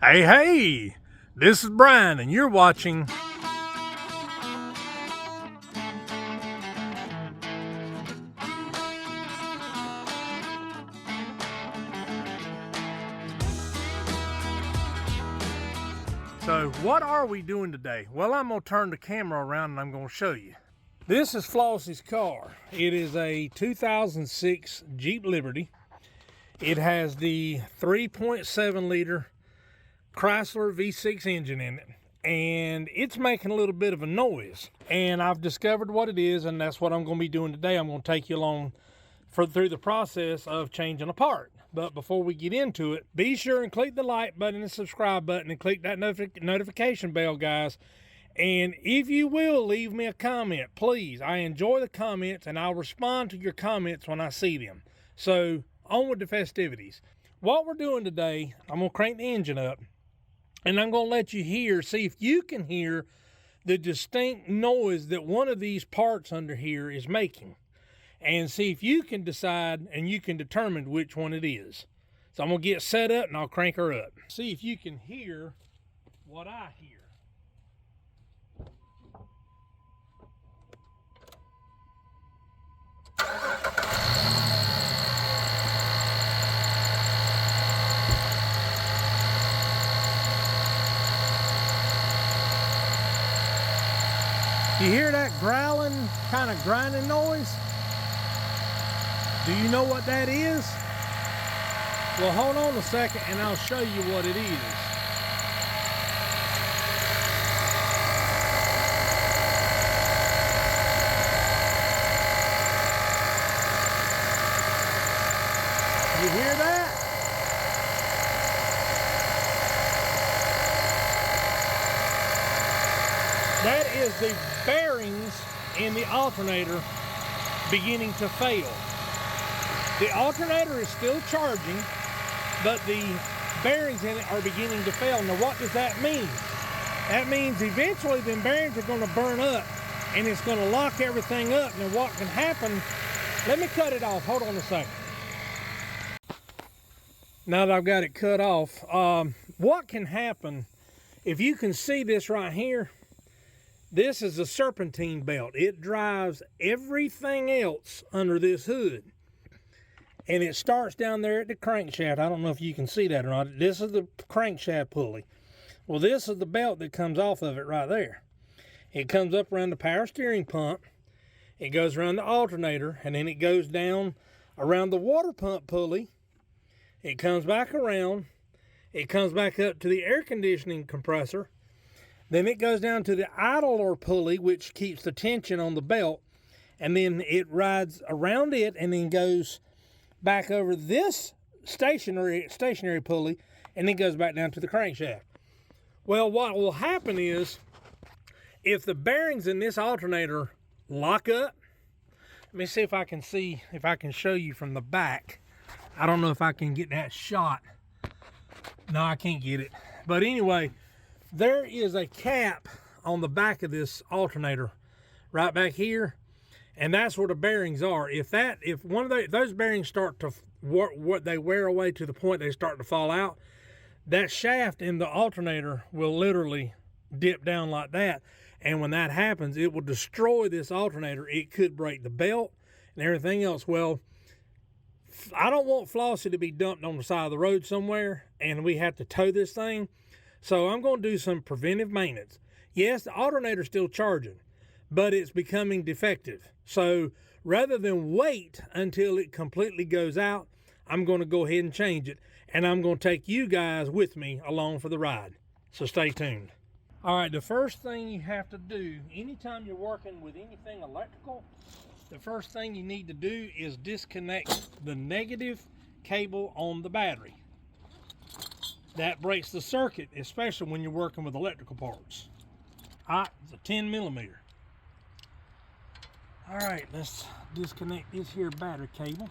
Hey, this is Brian, and you're watching So what are we doing today? Well, I'm going to turn the camera around and I'm going to show you. This is Flossie's car. It is a 2006 Jeep Liberty. It has the 3.7 liter Chrysler V6 engine in it, and it's making a little bit of a noise, and I've discovered what it is, and that's what I'm going to be doing today. I'm going to take you along through the process of changing a part. But before we get into it, be sure and click the like button and subscribe button and click that notification bell, guys. And if you will, leave me a comment, please. I enjoy the comments, and I'll respond to your comments when I see them. So on with the festivities. What we're doing today, I'm going to crank the engine up, and I'm going to let you see if you can hear the distinct noise that one of these parts under here is making. And see if you can decide and you can determine which one it is. So I'm going to get set up and I'll crank her up. See if you can hear what I hear. You hear that growling, kind of grinding noise? Do you know what that is? Well, hold on a second and I'll show you what it is. You hear that? That is the bearings in the alternator beginning to fail. The alternator is still charging, but the bearings in it are beginning to fail. Now, what does that mean? That means eventually the bearings are going to burn up, and it's going to lock everything up. Now, what can happen, let me cut it off. Hold on a second. Now that I've got it cut off, what can happen, if you can see this right here, this is a serpentine belt. It drives everything else under this hood. And it starts down there at the crankshaft. I don't know if you can see that or not. This is the crankshaft pulley. Well, this is the belt that comes off of it right there. It comes up around the power steering pump. It goes around the alternator, and then it goes down around the water pump pulley. It comes back around. It comes back up to the air conditioning compressor. Then it goes down to the idler pulley, which keeps the tension on the belt. And then it rides around it and then goes back over this stationary pulley, and then goes back down to the crankshaft. Well, what will happen is, if the bearings in this alternator lock up, let me see if I can show you from the back. I don't know if I can get that shot. No, I can't get it. But anyway, there is a cap on the back of this alternator right back here. And that's where the bearings are. If one of those bearings start to they wear away to the point they start to fall out, that shaft in the alternator will literally dip down like that. And when that happens, it will destroy this alternator. It could break the belt and everything else. Well, I don't want Flossie to be dumped on the side of the road somewhere and we have to tow this thing. So I'm going to do some preventive maintenance. Yes, the alternator's still charging, but it's becoming defective. So rather than wait until it completely goes out, I'm going to go ahead and change it. And I'm going to take you guys with me along for the ride. So stay tuned. All right, the first thing you have to do, anytime you're working with anything electrical, the first thing you need to do is disconnect the negative cable on the battery. That breaks the circuit, especially when you're working with electrical parts. It's a 10 millimeter. All right, let's disconnect this here battery cable.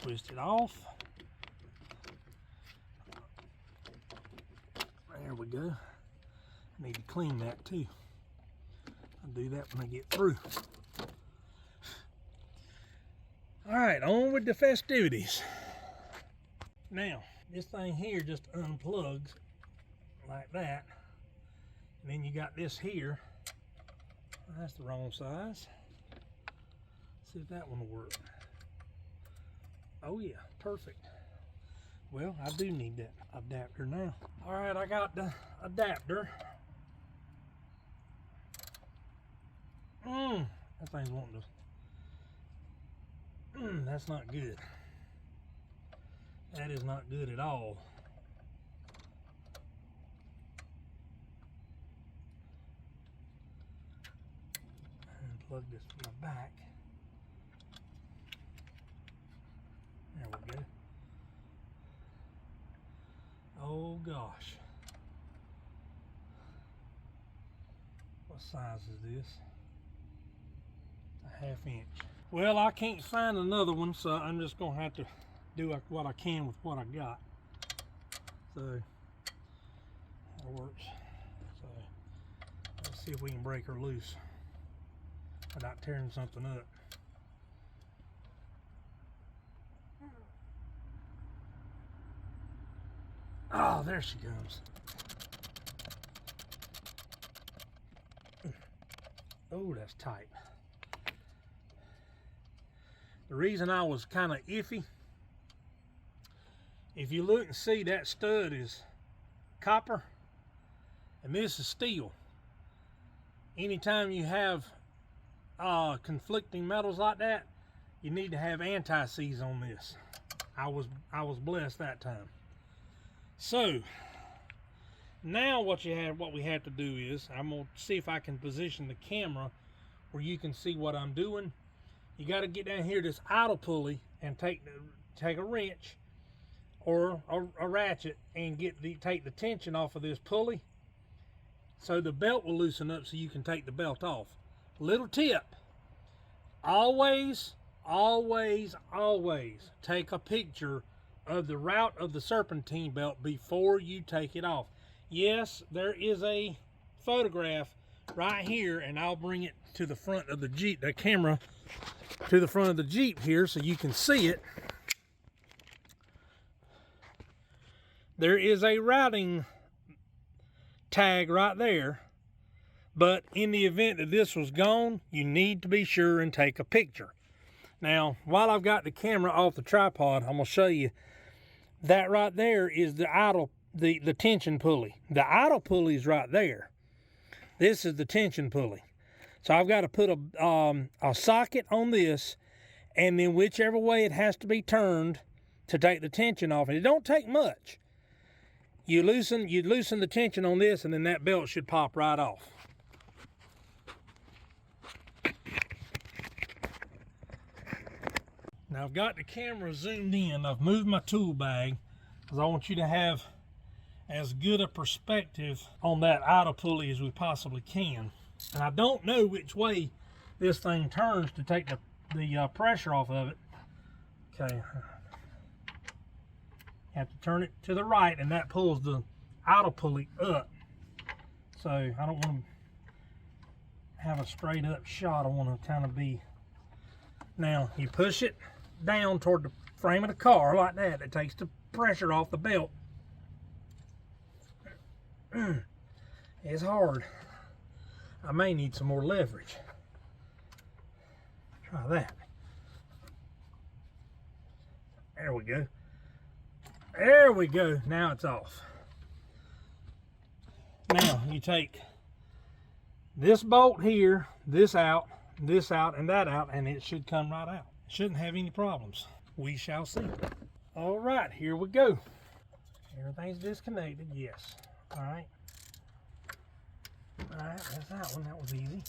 Twist it off. There we go. I need to clean that too. I'll do that when I get through. All All right, on with the festivities. Now, this thing here just unplugs like that. And then you got this here. That's the wrong size. See if that one will work. Oh yeah, perfect. Well, I do need that adapter now. All right, I got the adapter. That thing's wanting to. That's not good. That is not good at all. Unplug this from my back. There we go. Oh gosh. What size is this? A 1/2 inch. Well, I can't find another one, so I'm just gonna have to do what I can with what I got. So that works. So let's see if we can break her loose without tearing something up. Oh, there she comes. Oh, that's tight. The reason I was kind of iffy, if you look and see, that stud is copper and this is steel. Anytime you have conflicting metals like that, you need to have anti-seize on this. I was blessed that time. So now what we have to do is, I'm gonna see if I can position the camera where you can see what I'm doing. You got to get down here this idle pulley and take a wrench or a ratchet and take the tension off of this pulley, so the belt will loosen up so you can take the belt off. Little tip: always take a picture of the route of the serpentine belt before you take it off. Yes, there is a photograph right here, and I'll bring it to the front of the Jeep, the camera to the front of the Jeep here so you can see it. There is a routing tag right there, but in the event that this was gone, you need to be sure and take a picture. Now, while I've got the camera off the tripod, I'm going to show you that right there is the idle, the tension pulley. The idle pulley is right there. This is the tension pulley. So I've got to put a socket on this, and then whichever way it has to be turned to take the tension off. And it don't take much. You loosen the tension on this, and then that belt should pop right off. Now I've got the camera zoomed in. I've moved my tool bag because I want you to have as good a perspective on that idle pulley as we possibly can. And I don't know which way this thing turns to take the pressure off of it. Okay. You have to turn it to the right, and that pulls the idle pulley up. So I don't want to have a straight up shot. I want to kind of be. Now you push it down toward the frame of the car like that. It takes the pressure off the belt. It's hard. I may need some more leverage. Try that. There we go. There we go. Now it's off. Now you take this bolt here, this out, and that out, and it should come right out. Shouldn't have any problems. We shall see. All right, here we go. Everything's disconnected. Yes. All right. All right, that's that one. That was easy.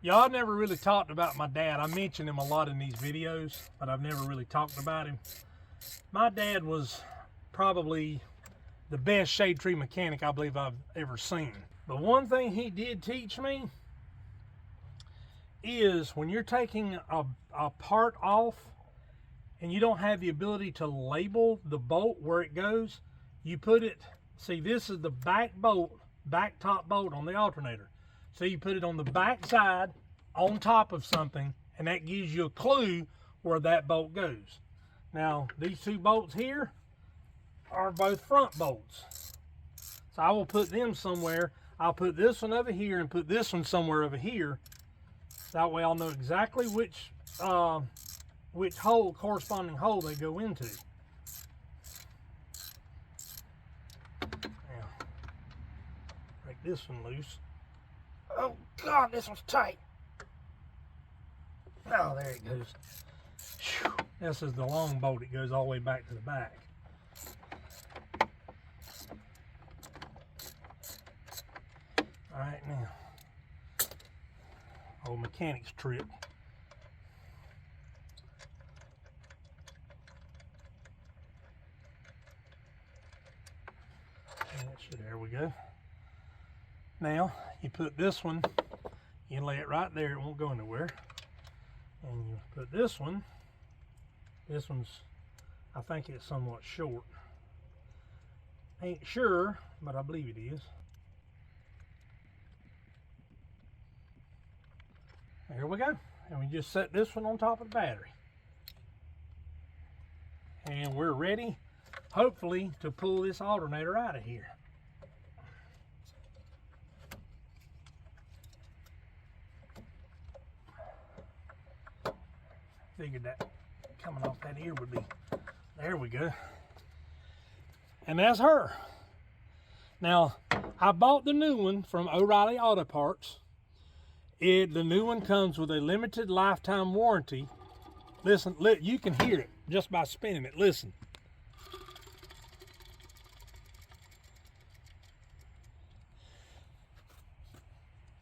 Y'all never really talked about my dad. I mention him a lot in these videos, but I've never really talked about him. My dad was probably the best shade tree mechanic I believe I've ever seen. But one thing he did teach me is when you're taking a part off and you don't have the ability to label the bolt where it goes, you put it See, this is the back bolt, back top bolt on the alternator. So you put it on the back side on top of something, and that gives you a clue where that bolt goes. Now, these two bolts here are both front bolts. So I will put them somewhere. I'll put this one over here and put this one somewhere over here. That way I'll know exactly which hole, corresponding hole they go into. Now, break this one loose. Oh God, this one's tight. Oh, there it goes. Whew. This is the long bolt. It goes all the way back to the back. All right, now, old mechanic's trick. There we go. Now, you put this one, you lay it right there, it won't go anywhere. And you put this one's, I think it's somewhat short. Ain't sure, but I believe it is. There we go. And we just set this one on top of the battery. And we're ready, hopefully, to pull this alternator out of here. Figured that coming off that ear would be, there we go. And that's her. Now, I bought the new one from O'Reilly Auto Parts. The new one comes with a limited lifetime warranty. Listen, you can hear it just by spinning it. Listen.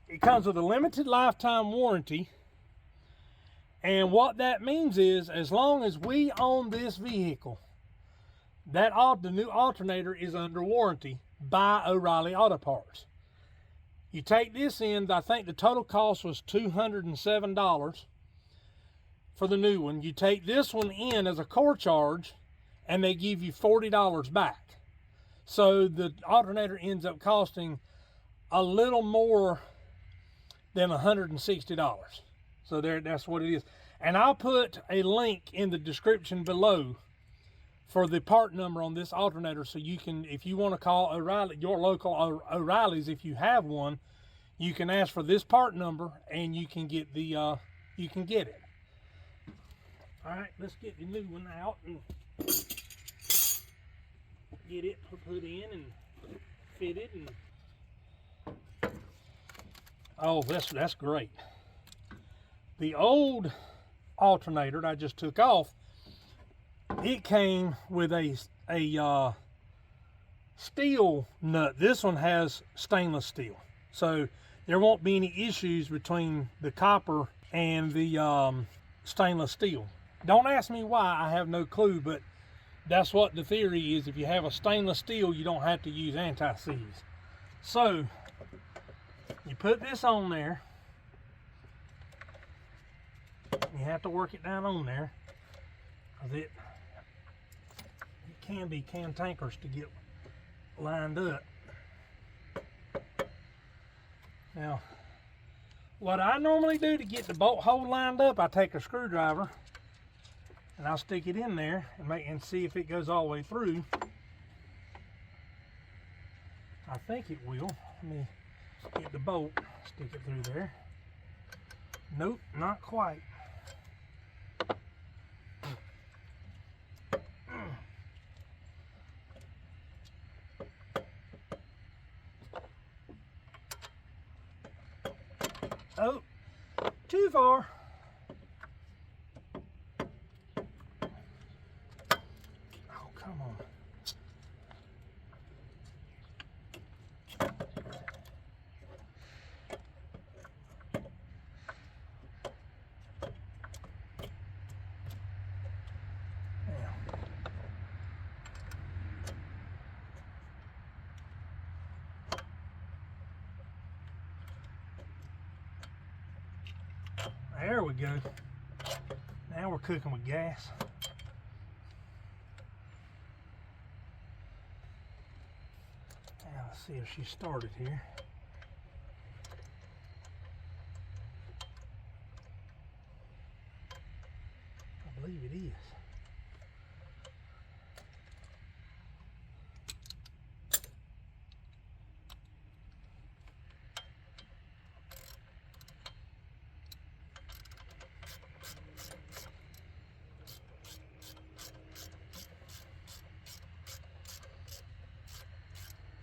It comes with a limited lifetime warranty. And what that means is, as long as we own this vehicle, the new alternator is under warranty by O'Reilly Auto Parts. You take this in, I think the total cost was $207 for the new one. You take this one in as a core charge, and they give you $40 back. So the alternator ends up costing a little more than $160. So that's what it is. And I'll put a link in the description below for the part number on this alternator, so you can, if you want to call O'Reilly, your local O'Reilly's, if you have one, you can ask for this part number and you can get it. All right, let's get the new one out and get it put in and fitted. And oh, that's great. The old alternator that I just took off, it came with a steel nut. This one has stainless steel, so there won't be any issues between the copper and the stainless steel. Don't ask me why, I have no clue, but that's what the theory is. If you have a stainless steel, you don't have to use anti-seize. So you put this on there. You have to work it down on there, because it can be cantankerous to get lined up. Now, what I normally do to get the bolt hole lined up, I take a screwdriver and I'll stick it in there and see if it goes all the way through. I think it will. Let me get the bolt, stick it through there. Nope, not quite. Oh, too far. Oh, come on. There we go. Now we're cooking with gas. see if she started here. I believe it is.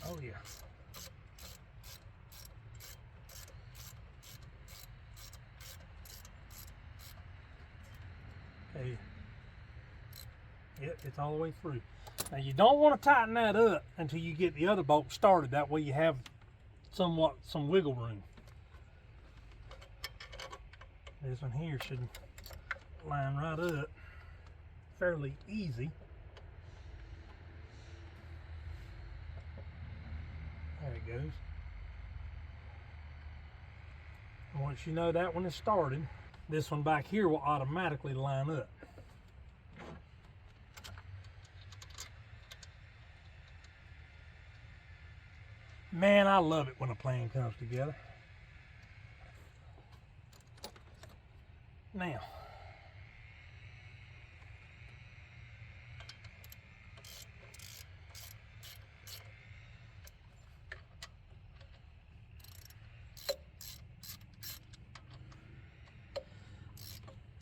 Oh yeah. Okay. Yep, it's all the way through. Now you don't want to tighten that up until you get the other bolt started. That way you have some wiggle room. This one here should line right up fairly easy. There it goes. And once you know that one is started, this one back here will automatically line up. Man, I love it when a plan comes together. Now,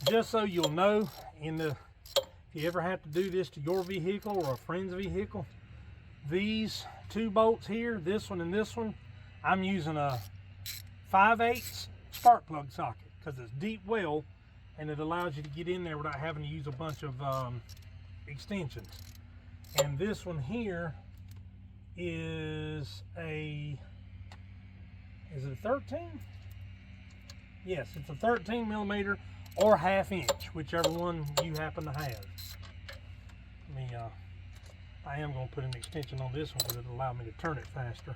just so you'll know, if you ever have to do this to your vehicle or a friend's vehicle, these two bolts here, this one and this one, I'm using a 5/8 spark plug socket because it's deep well and it allows you to get in there without having to use a bunch of extensions. And this one here is it a 13? Yes, it's a 13 millimeter or 1/2 inch, whichever one you happen to have. I am going to put an extension on this one because it'll allow me to turn it faster.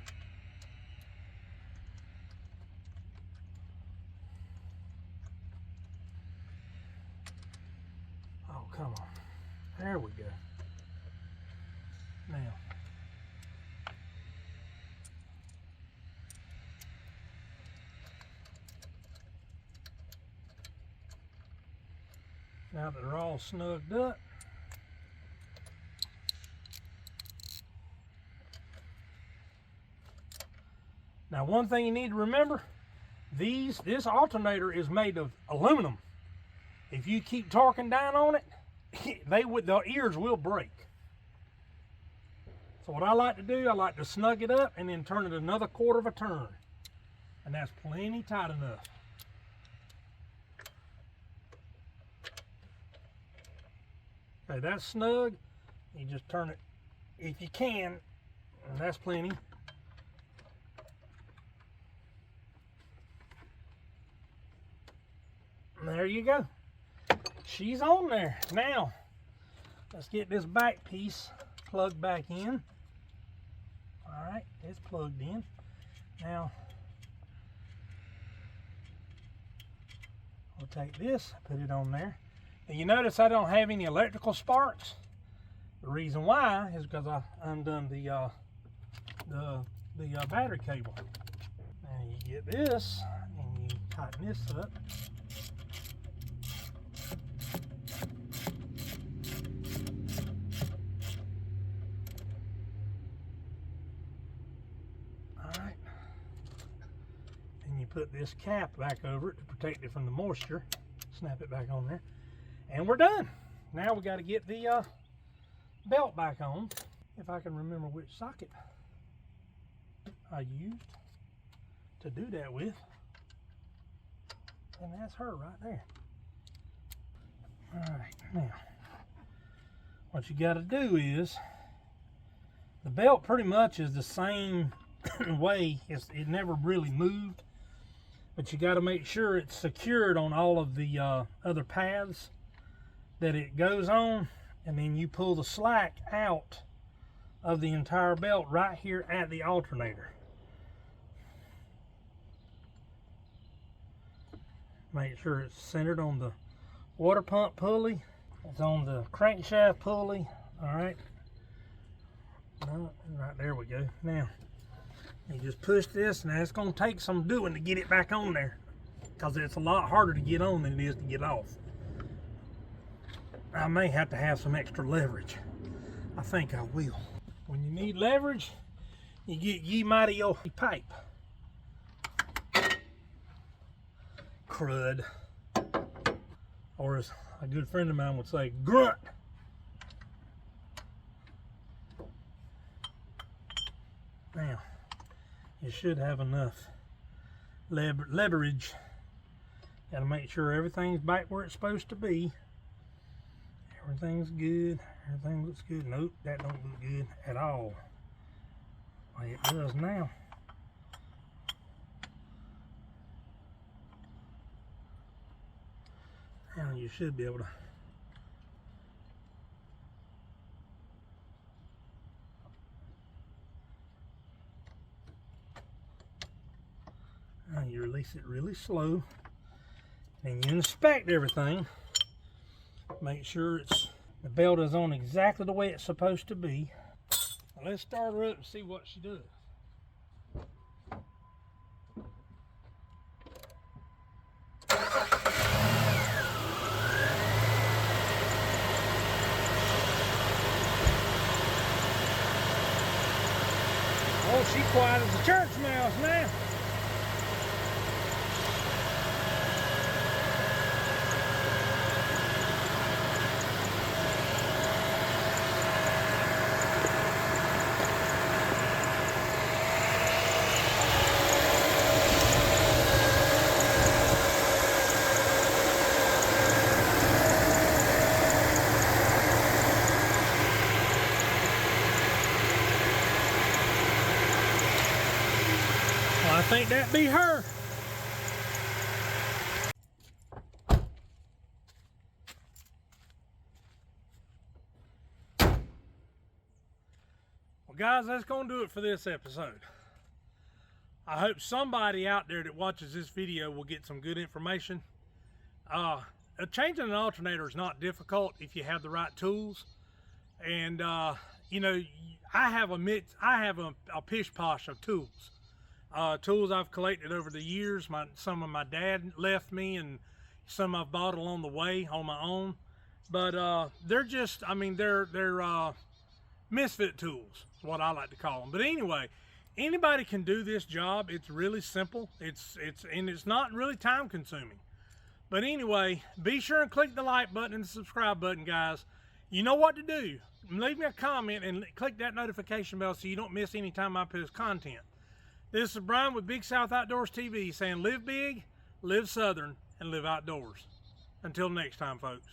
Oh, come on. There we go. Now that they're all snugged up, now one thing you need to remember, this alternator is made of aluminum. If you keep torquing down on it, the ears will break. So what I like to do, I like to snug it up and then turn it another 1/4 of a turn. And that's plenty tight enough. Okay, that's snug. You just turn it if you can, and that's plenty. And there you go. She's on there. Now, let's get this back piece plugged back in. All right, it's plugged in. Now, we'll take this, put it on there. And you notice I don't have any electrical sparks. The reason why is because I undone the battery cable. Now you get this and you tighten this up. Alright. And you put this cap back over it to protect it from the moisture. Snap it back on there. And we're done. Now we got to get the belt back on. If I can remember which socket I used to do that with. And that's her right there. Alright, now what you got to do is, the belt pretty much is the same way. It never really moved. But you got to make sure it's secured on all of the other paths that it goes on, and then you pull the slack out of the entire belt right here at the alternator. Make sure it's centered on the water pump pulley. It's on the crankshaft pulley. All right. Right there we go. Now, You just push this, and it's going to take some doing to get it back on there, because it's a lot harder to get on than it is to get off. I may have to have some extra leverage. I think I will. When you need leverage, you get ye mighty old pipe. Crud. Or as a good friend of mine would say, grunt. Now, you should have enough leverage. Got to make sure everything's back where it's supposed to be. Everything's good. Everything looks good. Nope, that don't look good at all. Well, it does now. Now you should be able to. Now you release it really slow. And you inspect everything. Make sure the belt is on exactly the way it's supposed to be. Now let's start her up and see what she does. Oh, she's quiet as a church mouse now. I think that'd be her. Well, guys, that's going to do it for this episode. I hope somebody out there that watches this video will get some good information. Changing an alternator is not difficult if you have the right tools. And, you know, I have a pish posh of tools. Tools I've collected over the years. Some of my dad left me, and some I've bought along the way on my own. But they're just, I mean, they're misfit tools, is what I like to call them. But anyway, anybody can do this job. It's really simple. It's not really time consuming. But anyway, be sure and click the like button and the subscribe button, guys. You know what to do. Leave me a comment and click that notification bell so you don't miss any time I post content. This is Brian with Big South Outdoors TV saying live big, live southern, and live outdoors. Until next time, folks.